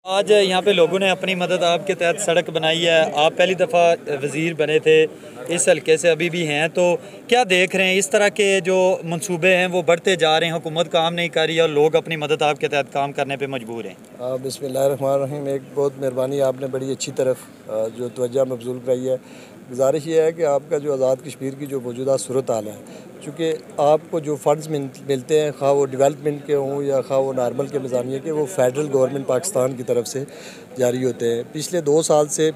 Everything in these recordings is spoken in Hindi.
आज यहाँ पे लोगों ने अपनी मदद आपके तहत सड़क बनाई है। आप पहली दफ़ा वज़ीर बने थे, इस हल्के से अभी भी हैं, तो क्या देख रहे हैं इस तरह के जो मंसूबे हैं वो बढ़ते जा रहे हैं, हुकूमत काम नहीं कर रही और लोग अपनी मदद आपके तहत काम करने पे मजबूर हैं? बिस्मिल्लाहिर्रहमानिर्रहीम। एक बहुत मेहरबानी, आपने बड़ी अच्छी तरफ जो तवज्जो मबज़ूल कराई है। गुजारिश ये है कि आपका जो आज़ाद कश्मीर की जो मौजूदा सूरत हाल है, चूँकि आपको जो फ़ंड्स मिलते हैं, खा वो डेवलपमेंट के हों या खा वो नॉर्मल के मिज़ानिया के, वो फ़ेडरल गवर्नमेंट पाकिस्तान की तरफ से जारी होते हैं। पिछले 2 साल से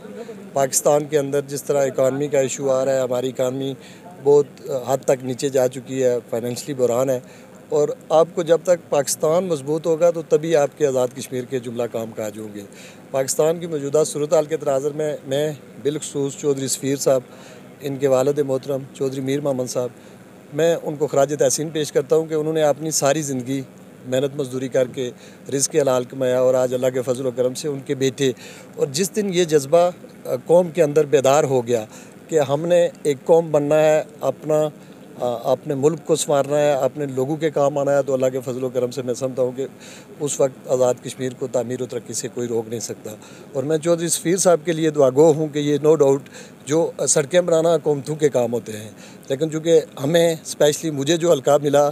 पाकिस्तान के अंदर जिस तरह इकानमी का इशू आ रहा है, हमारी इकानमी बहुत हद तक नीचे जा चुकी है, फाइनेंशली बुरहान है। और आपको जब तक पाकिस्तान मजबूत होगा तो तभी आपके आज़ाद कश्मीर के जुमला काम काज होंगे। पाकिस्तान की मौजूदा सूरत हाल के तनाज़ुर में मैं बिलखसूस चौधरी सफ़ीर साहब, इनके वालिद मोहतरम चौधरी मीर मोहम्मद साहब, मैं उनको खराज तहसीन पेश करता हूँ कि उन्होंने अपनी सारी ज़िंदगी मेहनत मजदूरी करके रिज़्क़ हलाल कमाया और आज अल्लाह के फजल व करम से उनके बेटे, और जिस दिन ये जज्बा कौम के अंदर बेदार हो गया कि हमने एक कौम बनना है, अपने मुल्क को संवारना है, अपने लोगों के काम आना है, तो अल्लाह के फजल व करम से मैं समझता हूँ कि उस वक्त आज़ाद कश्मीर को तामीर और तरक्की से कोई रोक नहीं सकता। और मैं चौधरी सफ़ीर साहब के लिए दुआगो हूँ कि ये नो डाउट जो सड़कें बनाना हुकूमतों के काम होते हैं, लेकिन चूँकि हमें स्पेशली मुझे जो हल्का मिला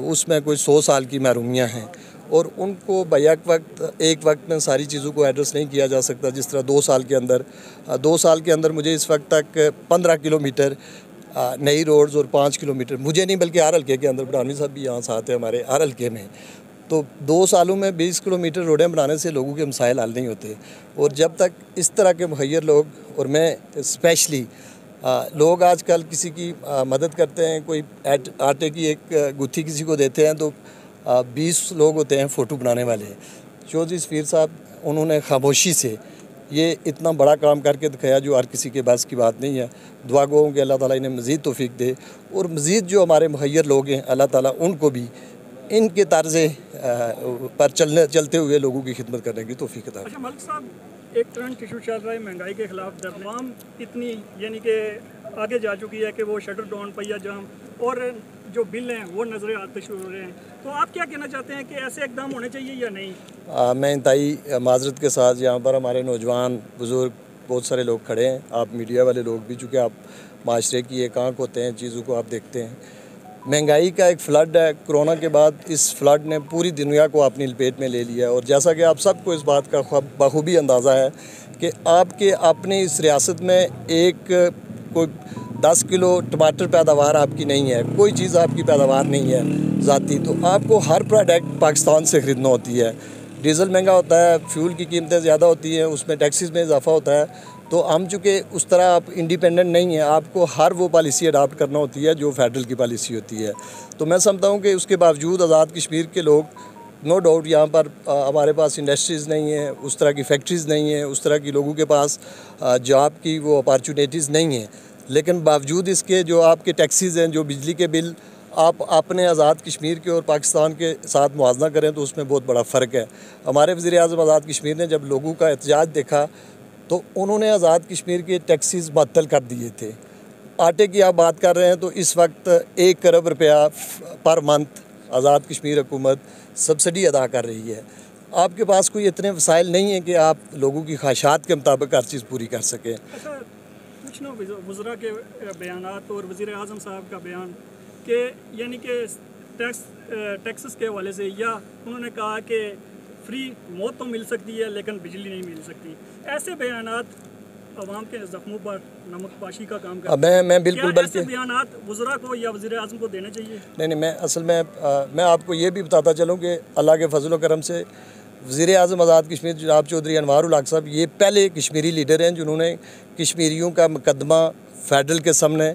उसमें कोई 100 साल की महरूमियाँ हैं और उनको बैक वक्त एक वक्त में सारी चीज़ों को एड्रेस नहीं किया जा सकता। जिस तरह 2 साल के अंदर मुझे इस वक्त तक 15 किलोमीटर नई रोड्स और 5 किलोमीटर, मुझे नहीं बल्कि आर हल्के के अंदर, बुढ़ानी साहब भी यहाँ साथ है हमारे आर हल्के में, तो 2 सालों में 20 किलोमीटर रोडें बनाने से लोगों के मसाइल हल नहीं होते। और जब तक इस तरह के मुखैर लोग, और मैं स्पेशली लोग आजकल किसी की मदद करते हैं, कोई आटे की एक गुत्थी किसी को देते हैं तो 20 लोग होते हैं फ़ोटो बनाने वाले। चौधरी सफ़ीर साहब, उन्होंने खामोशी से ये इतना बड़ा काम करके दिखाया जो हर किसी के बस की बात नहीं है। दुआ गो कि अल्लाह ताला इन्हें मज़ीद तौफ़ीक दे और मज़ीद जो हमारे मुखैर लोग हैं, अल्लाह ताला उनको भी इनके तर्ज़े पर चलते हुए लोगों की खिदमत करने की तौफ़ीक अता। अच्छा मलिक साहब, एक करंट इशू चल रहा है महंगाई के ख़िलाफ़, तमाम इतनी यानी कि आगे जा चुकी है कि वो शटर डाउन, पहिया जाम और जो बिल हैं वो नज़रें आते शुरू हो रहे हैं, तो आप क्या कहना चाहते हैं कि ऐसे इकदाम होने चाहिए या नहीं? मैं इंतहाई माजरत के साथ, यहाँ पर हमारे नौजवान बुज़ुर्ग बहुत सारे लोग खड़े हैं, आप मीडिया वाले लोग भी, चूँकि आप माशरे की एक आँख होते हैं, चीज़ों को आप देखते हैं। महंगाई का एक फ़्लड है, कोरोना के बाद इस फ्लड ने पूरी दुनिया को अपनी लपेट में ले लिया है। और जैसा कि आप सबको इस बात का बखूबी अंदाज़ा है कि आपके अपने इस रियासत में एक कोई 10 किलो टमाटर पैदावार आपकी नहीं है, कोई चीज़ आपकी पैदावार नहीं है ज़ाती, तो आपको हर प्रोडक्ट पाकिस्तान से ख़रीदना होती है। डीज़ल महंगा होता है, फ्यूल की कीमतें ज़्यादा होती हैं, उसमें टैक्सेस में इजाफा होता है, तो हम चूँकि उस तरह आप इंडिपेंडेंट नहीं हैं, आपको हर वो पॉलिसी अडाप्ट करना होती है जो फेडरल की पॉलिसी होती है। तो मैं समझता हूँ कि उसके बावजूद आज़ाद कश्मीर के लोग, नो डाउट यहाँ पर हमारे पास इंडस्ट्रीज़ नहीं है, उस तरह की फैक्ट्रीज़ नहीं है, उस तरह की लोगों के पास जॉब की वो अपॉर्चुनिटीज़ नहीं हैं, लेकिन बावजूद इसके जो आपके टैक्सीज़ हैं, जो बिजली के बिल, आप अपने आज़ाद कश्मीर के और पाकिस्तान के साथ मुआवजा करें तो उसमें बहुत बड़ा फ़र्क है। हमारे वज़ीर-ए-आज़म आज़ाद कश्मीर ने जब लोगों का एहतजाज देखा तो उन्होंने आज़ाद कश्मीर के टैक्सीज़ मुअत्तल कर दिए थे। आटे की आप बात कर रहे हैं तो इस वक्त 1 करोड़ रुपया पर मंथ आज़ाद कश्मीर हुकूमत सब्सिडी अदा कर रही है। आपके पास कोई इतने वसाइल नहीं है कि आप लोगों की ख्वाहिशात के मुताबिक हर चीज़ पूरी कर सकें। अच्छा, कुछ ना वज़रा के बयानात और वज़ीर-ए-आज़म साहब का बयान कि यानी कि टैक्सेस के हवाले से, या उन्होंने कहा कि फ्री मौत तो मिल सकती है लेकिन बिजली नहीं मिल सकती, ऐसे बयानात अवाम के ज़ख्मों पर नमकपाशी का काम करते हैं। मैं बिल्कुल, क्या बल्कि ऐसे बयानात वज़रा को या वज़ीर-ए-आज़म को देने चाहिए? नहीं, मैं असल में मैं आपको ये भी बताता चलूँ कि अल्लाह के फजल व करम से वज़ीर-ए-आज़म आज़ाद कश्मीर जनाब चौधरी अनवार उल हक साहब ये पहले कश्मीरी लीडर हैं जिन्होंने कश्मीरियों का मुकदमा फेडरल के सामने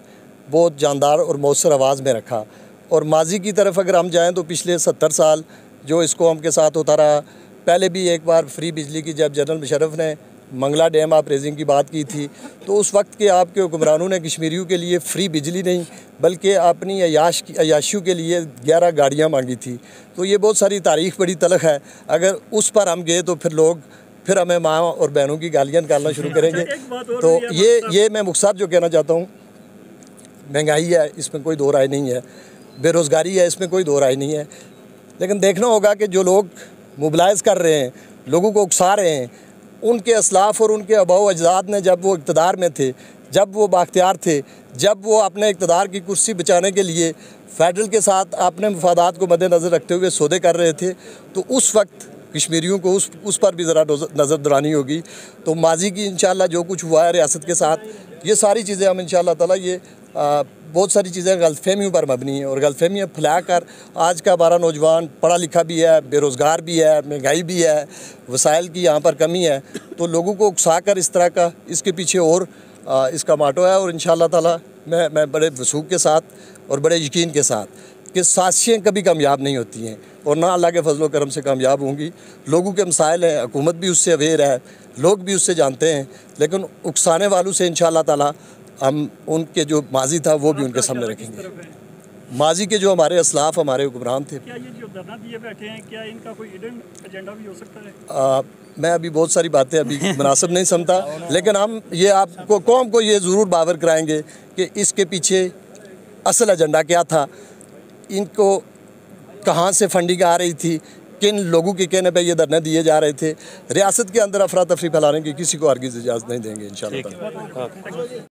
बहुत जानदार और मौसर आवाज़ में रखा। और माजी की तरफ अगर हम जाएँ तो पिछले 70 साल जो इस कौम के साथ होता रहा, पहले भी एक बार फ्री बिजली की जब जनरल मुशर्रफ ने मंगला डैम आप रेजिंग की बात की थी, तो उस वक्त के आपके हुक्मरानों ने कश्मीरियों के लिए फ्री बिजली नहीं बल्कि अपनी अयाशियों के लिए 11 गाड़ियाँ मांगी थी। तो ये बहुत सारी तारीख़ बड़ी तलख है, अगर उस पर हम गए तो फिर हमें माँ और बहनों की गालियाँ निकालना शुरू करेंगे। तो ये मैं मुख्तसर जो कहना चाहता हूँ, महंगाई है इसमें कोई दो राय नहीं है, बेरोज़गारी है इसमें कोई दो राय नहीं है, लेकिन देखना होगा कि जो लोग मोबिलाइज़ कर रहे हैं लोगों को उकसा रहे हैं। उनके असलाफ और उनके आबाओ अजदाद ने जब वो इक़्तिदार में थे, जब वो बाख्तियार थे, जब वो अपने इक़्तिदार की कुर्सी बचाने के लिए फेडरल के साथ अपने मफादात को मद्देनज़र रखते हुए सौदे कर रहे थे, तो उस वक्त कश्मीरियों को उस पर भी ज़रा नज़र दरानी होगी। तो माजी की इंशाअल्लाह जो कुछ हुआ है रियासत के साथ, ये सारी चीज़ें हम इंशाअल्लाह ताला ये बहुत सारी चीज़ें गलतफहमियों पर मबनी हैं और गलतफहमियाँ फैला कर आज का हमारा नौजवान पढ़ा लिखा भी है, बेरोज़गार भी है, महंगाई भी है, वसाइल की यहाँ पर कमी है, तो लोगों को उकसा कर इस तरह का इसके पीछे और इसका माटो है। और इंशाअल्लाह ताला मैं बड़े वसूख के साथ और बड़े यकीन के साथ कि साजिशें कभी कामयाब नहीं होती हैं और ना अल्लाह के फजल करम से कामयाब होंगी। लोगों के मसाइल हैं, हुकूमत भी उससे अवेयर है, लोग भी उससे जानते हैं, लेकिन उकसाने वालों से इंशाअल्लाह ताला हम उनके जो माजी था वो भी उनके सामने रखेंगे। माजी के जो हमारे असलाफ हमारे हुक्मरान थे, क्या ये जो धरना दिए बैठे हैं, क्या इनका कोई हिडन एजेंडा भी हो सकता है? मैं अभी बहुत सारी बातें अभी मुनासिब नहीं समझता, लेकिन हम ये आपको कौम को ये ज़रूर बावर कराएंगे कि इसके पीछे असल एजेंडा क्या था, इनको कहाँ से फंडिंग आ रही थी, किन लोगों के कहने पे ये धरने दिए जा रहे थे। रियासत के अंदर अफरा तफरी फैलाने की किसी को हरगिज़ इजाज़त नहीं देंगे इंशाअल्लाह।